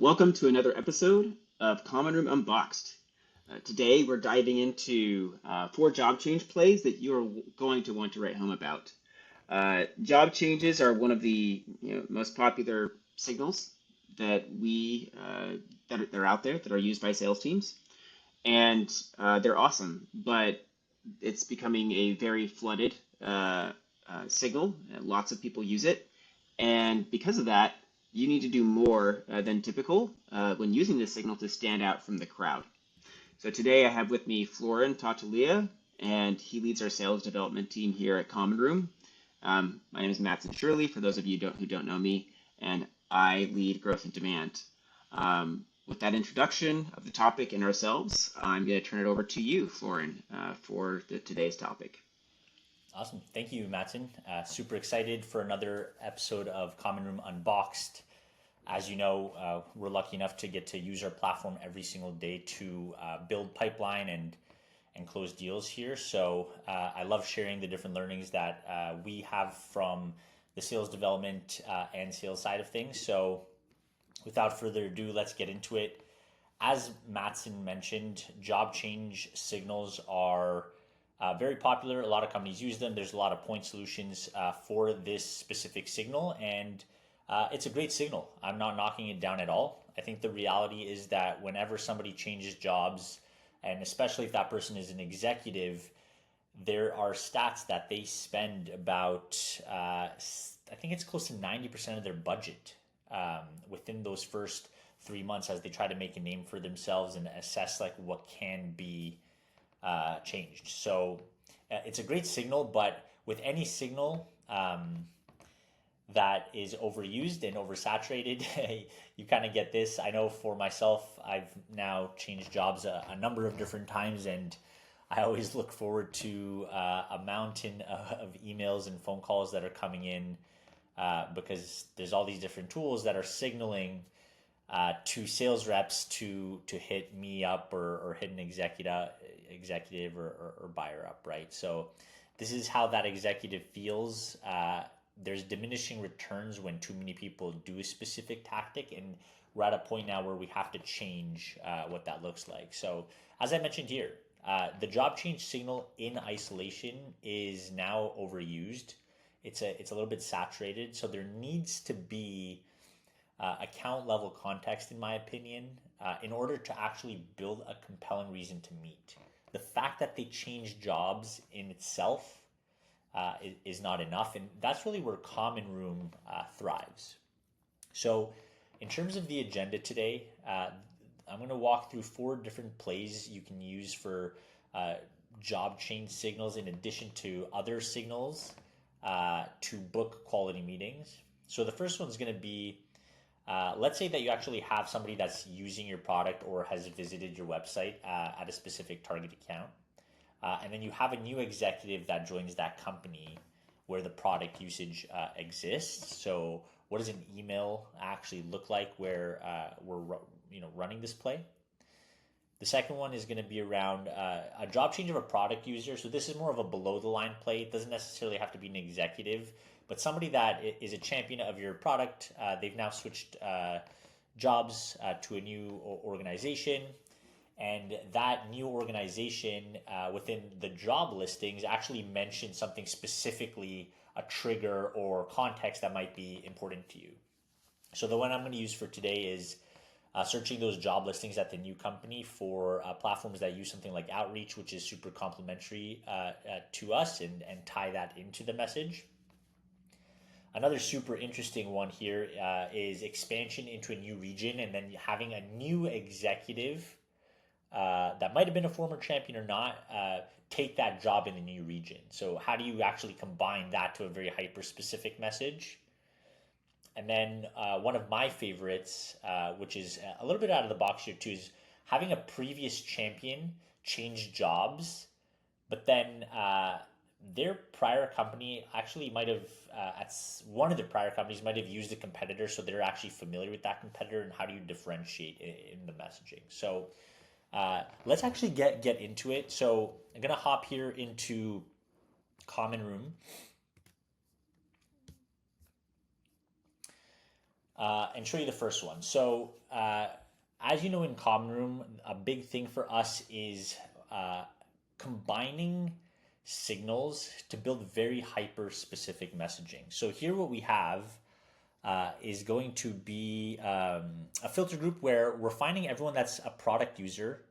Welcome to another episode of Common Room Unboxed. Today we're diving into 4 job change plays that you're going to want to write home about. Job changes are one of the most popular signals that that are out there that are used by sales teams, and they're awesome. But it's becoming a very flooded signal. Lots of people use it, and because of that, you need to do more than typical when using this signal to stand out from the crowd. So today I have with me Florin Tatulea, and he leads our sales development team here at Common Room. My name is Matson Shirley, for those of you who don't know me, and I lead growth and demand. With that introduction of the topic and ourselves, I'm going to turn it over to you, Florin, for today's topic. Awesome. Thank you, Matson. Super excited for another episode of Common Room Unboxed. As you know, we're lucky enough to get to use our platform every single day to build pipeline and close deals here. So I love sharing the different learnings that we have from the sales development and sales side of things. So without further ado, let's get into it. As Matson mentioned, job change signals are very popular. A lot of companies use them. There's a lot of point solutions for this specific signal, and it's a great signal. I'm not knocking it down at all. I think the reality is that whenever somebody changes jobs, and especially if that person is an executive, there are stats that they spend about, I think it's close to 90% of their budget within those first 3 months as they try to make a name for themselves and assess like what can be changed. So it's a great signal, but with any signal that is overused and oversaturated, you kind of get this. I know for myself, I've now changed jobs a number of different times, and I always look forward to a mountain of emails and phone calls that are coming in because there's all these different tools that are signaling to sales reps to hit me up or hit an executive or buyer up, right? So this is how that executive feels. There's diminishing returns when too many people do a specific tactic, and we're at a point now where we have to change what that looks like. So as I mentioned here, the job change signal in isolation is now overused. It's a little bit saturated, so there needs to be account level context, in my opinion, in order to actually build a compelling reason to meet. The fact that they change jobs in itself is not enough, and that's really where Common Room thrives. So in terms of the agenda today, I'm going to walk through 4 different plays you can use for job change signals in addition to other signals to book quality meetings. So the first one is going to be, let's say that you actually have somebody that's using your product or has visited your website at a specific target account. And then you have a new executive that joins that company where the product usage exists. So what does an email actually look like where we're running this play? The second one is going to be around a job change of a product user. So this is more of a below the line play. It doesn't necessarily have to be an executive, but somebody that is a champion of your product. They've now switched jobs to a new organization. And that new organization within the job listings actually mentions something specifically, a trigger or context that might be important to you. So the one I'm going to use for today is searching those job listings at the new company for platforms that use something like Outreach, which is super complementary to us, and tie that into the message. Another super interesting one here is expansion into a new region and then having a new executive that might have been a former champion or not, take that job in the new region. So how do you actually combine that to a very hyper-specific message? And then one of my favorites, which is a little bit out of the box here too, is having a previous champion change jobs, but then their prior company actually might have, at one of their prior companies might have used a competitor, so they're actually familiar with that competitor, and how do you differentiate in the messaging? So let's actually get into it. So I'm going to hop here into Common Room. and show you the first one. So, as you know, in Common Room, a big thing for us is combining signals to build very hyper specific messaging. So here what we have is going to be a filter group where we're finding everyone that's a product user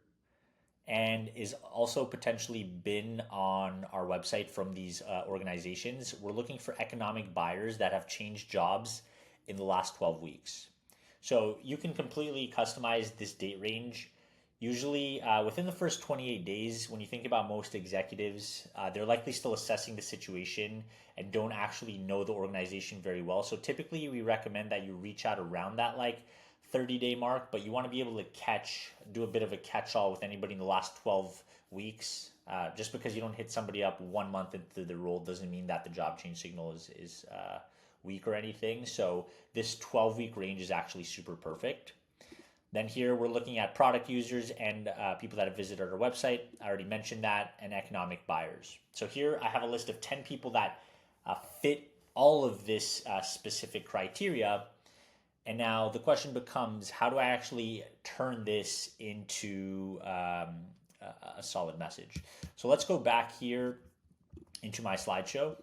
and is also potentially been on our website from these organizations. We're looking for economic buyers that have changed jobs in the last 12 weeks. So you can completely customize this date range. Usually within the first 28 days, when you think about most executives, they're likely still assessing the situation and don't actually know the organization very well. So typically we recommend that you reach out around that like 30-day mark, but you want to be able to do a bit of a catch-all with anybody in the last 12 weeks. Just because you don't hit somebody up 1 month into the role doesn't mean that the job change signal is weak or anything. So this 12-week range is actually super perfect. Then here we're looking at product users and people that have visited our website. I already mentioned that, and economic buyers. So here I have a list of 10 people that fit all of this specific criteria. And now the question becomes, how do I actually turn this into a solid message? So let's go back here into my slideshow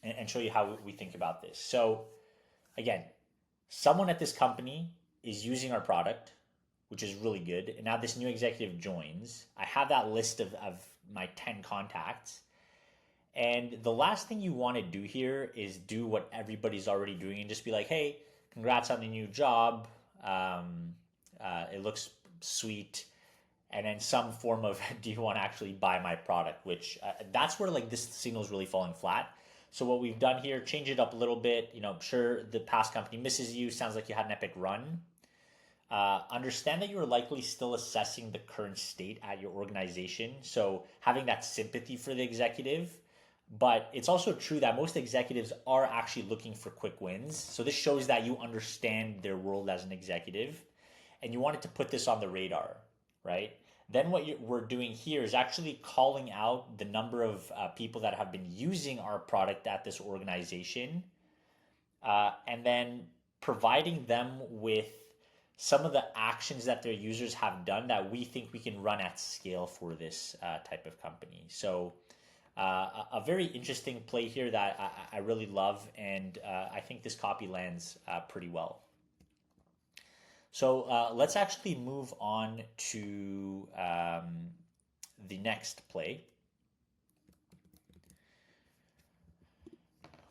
and show you how we think about this. So again, someone at this company is using our product, which is really good. And now this new executive joins. I have that list of my 10 contacts. And the last thing you want to do here is do what everybody's already doing and just be like, hey, congrats on the new job. It looks sweet. And then some form of, do you want to actually buy my product? Which that's where like this signal is really falling flat. So what we've done here, change it up a little bit. You know, sure, the past company misses you. Sounds like you had an epic run. Understand that you're likely still assessing the current state at your organization. So having that sympathy for the executive. But it's also true that most executives are actually looking for quick wins. So this shows that you understand their world as an executive and you wanted to put this on the radar, right? Then what we're doing here is actually calling out the number of people that have been using our product at this organization and then providing them with some of the actions that their users have done that we think we can run at scale for this type of company. So a very interesting play here that I really love, and I think this copy lands pretty well. So let's actually move on to the next play,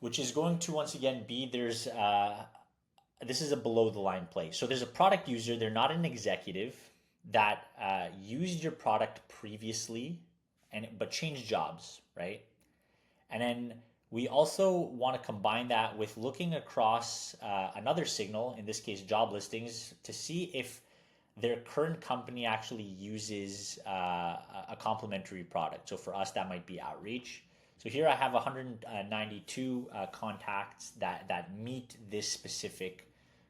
which is going to once again be this is a below the line play. So there's a product user, they're not an executive, that used your product previously but changed jobs, right? And then we also want to combine that with looking across another signal, in this case job listings, to see if their current company actually uses a complementary product. So for us, that might be outreach. So here I have 192 contacts that meet this specific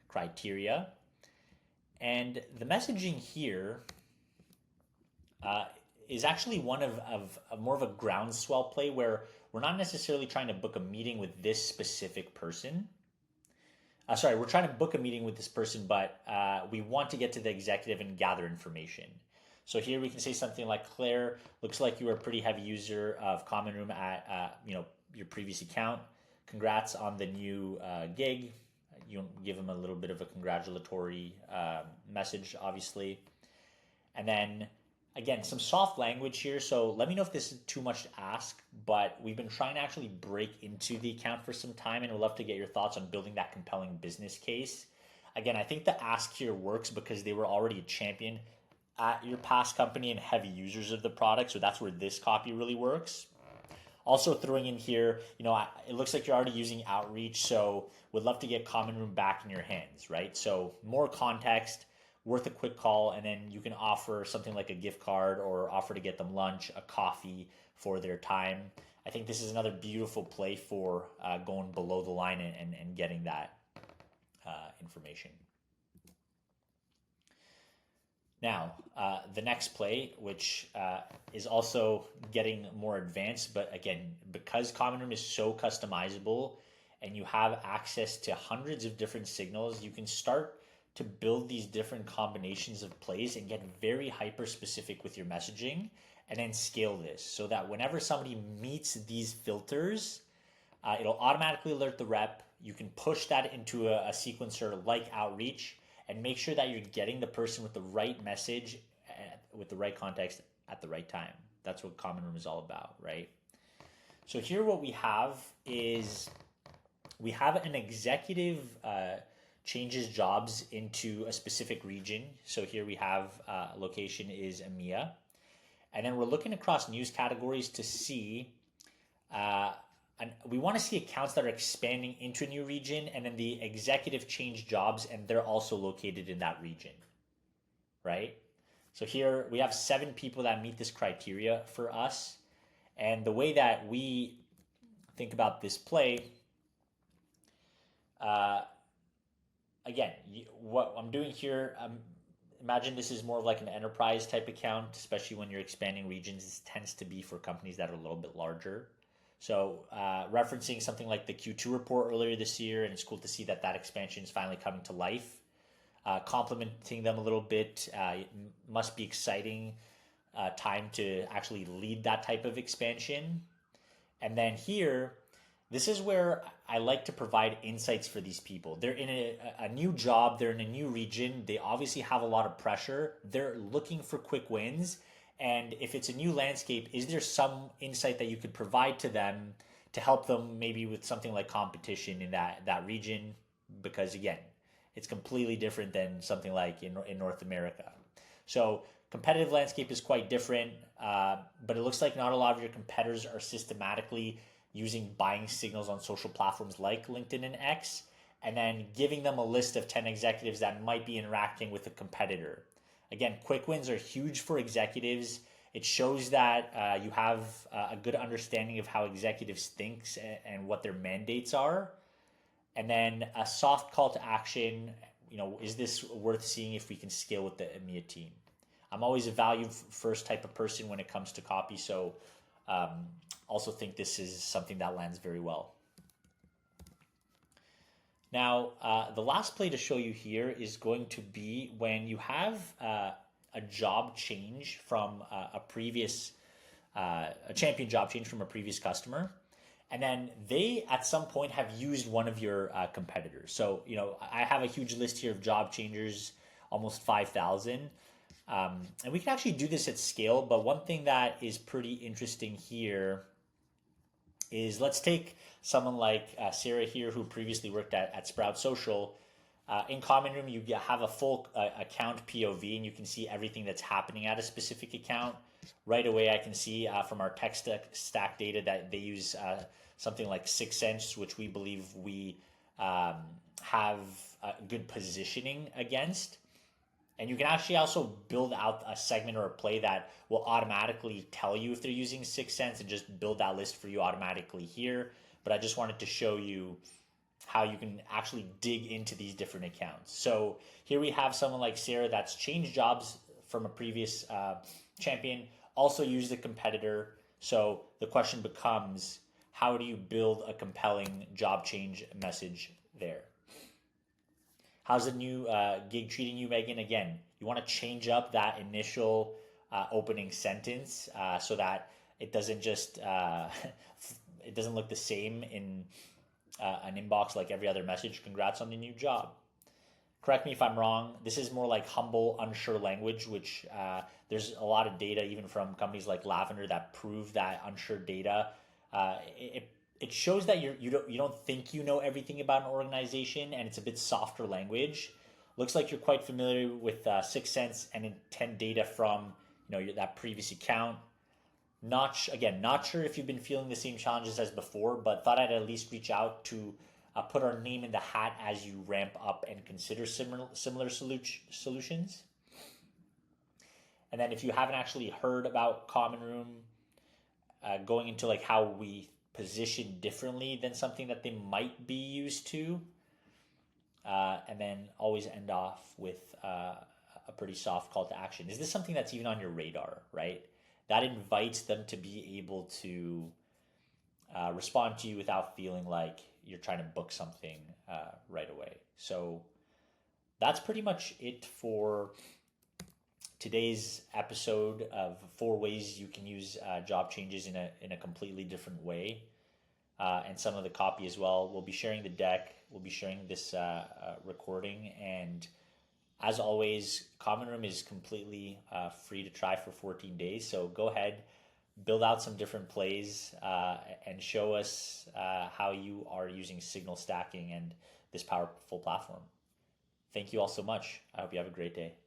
criteria. And the messaging here is actually one of more of a groundswell play where we're not necessarily trying to book a meeting with this specific person. We're trying to book a meeting with this person, but we want to get to the executive and gather information. So here we can say something like, Claire, looks like you were a pretty heavy user of Common Room at your previous account. Congrats on the new gig. You give them a little bit of a congratulatory message, obviously. And then again, some soft language here, so let me know if this is too much to ask, but we've been trying to actually break into the account for some time, and we'd love to get your thoughts on building that compelling business case. Again, I think the ask here works because they were already a champion at your past company and heavy users of the product, so that's where this copy really works. Also throwing in here, it looks like you're already using outreach, so would love to get Common Room back in your hands, right? So more context, worth a quick call, and then you can offer something like a gift card or offer to get them lunch, a coffee for their time. I think this is another beautiful play for going below the line and getting that information. Now, the next play, which is also getting more advanced, but again, because Common Room is so customizable and you have access to hundreds of different signals, you can start to build these different combinations of plays and get very hyper specific with your messaging, and then scale this so that whenever somebody meets these filters, it'll automatically alert the rep. You can push that into a sequencer like Outreach and make sure that you're getting the person with the right message, with the right context at the right time. That's what Common Room is all about, right? So here what we have is we have an executive changes jobs into a specific region. So here we have location is EMEA. And then we're looking across news categories to see, and we want to see accounts that are expanding into a new region, and then the executive change jobs, and they're also located in that region, right? So here we have 7 people that meet this criteria for us. And the way that we think about this play, again, what I'm doing here, imagine this is more of like an enterprise type account, especially when you're expanding regions. This tends to be for companies that are a little bit larger. So referencing something like the Q2 report earlier this year, and it's cool to see that that expansion is finally coming to life. Complimenting them a little bit, it must be exciting time to actually lead that type of expansion. And then here, this is where I like to provide insights for these people. They're in a new job, they're in a new region, they obviously have a lot of pressure, they're looking for quick wins. And if it's a new landscape, is there some insight that you could provide to them to help them maybe with something like competition in that region? Because again, it's completely different than something like in North America. So competitive landscape is quite different, but it looks like not a lot of your competitors are systematically using buying signals on social platforms like LinkedIn and X, and then giving them a list of 10 executives that might be interacting with a competitor. Again, quick wins are huge for executives. It shows that you have a good understanding of how executives think and what their mandates are. And then a soft call to action, is this worth seeing if we can scale with the EMEA team? I'm always a value first type of person when it comes to copy, so also think this is something that lands very well. Now, the last play to show you here is going to be when you have a job change from a champion job change from a previous customer, and then they at some point have used one of your competitors. So, I have a huge list here of job changers, almost 5,000. And we can actually do this at scale, but one thing that is pretty interesting here is let's take someone like Sarah here, who previously worked at Sprout Social. In Common Room, you have a full account POV, and you can see everything that's happening at a specific account. Right away, I can see from our tech stack data that they use something like 6 Sense, which we believe we have good positioning against. And you can actually also build out a segment or a play that will automatically tell you if they're using 6 Sense and just build that list for you automatically here. But I just wanted to show you how you can actually dig into these different accounts. So here we have someone like Sarah that's changed jobs from a previous champion, also used a competitor. So the question becomes, how do you build a compelling job change message there? How's the new gig treating you, Megan? Again, you want to change up that initial opening sentence so that it doesn't just it doesn't look the same in an inbox like every other message. Congrats on the new job. Correct me if I'm wrong. This is more like humble, unsure language, which there's a lot of data even from companies like Lavender that prove that unsure data. It shows that you don't think you know everything about an organization, and it's a bit softer language. Looks like you're quite familiar with 6 Sense and intent data from that previous account. Not sure if you've been feeling the same challenges as before, but thought I'd at least reach out to put our name in the hat as you ramp up and consider similar solutions. And then if you haven't actually heard about Common Room, going into like how we position differently than something that they might be used to, and then always end off with a pretty soft call to action. Is this something that's even on your radar, right? That invites them to be able to respond to you without feeling like you're trying to book something right away. So that's pretty much it for today's episode of 4 ways you can use job changes in a completely different way, and some of the copy as well. We'll be sharing the deck. We'll be sharing this recording, and as always, Common Room is completely free to try for 14 days. So go ahead, build out some different plays, and show us how you are using signal stacking and this powerful platform. Thank you all so much. I hope you have a great day.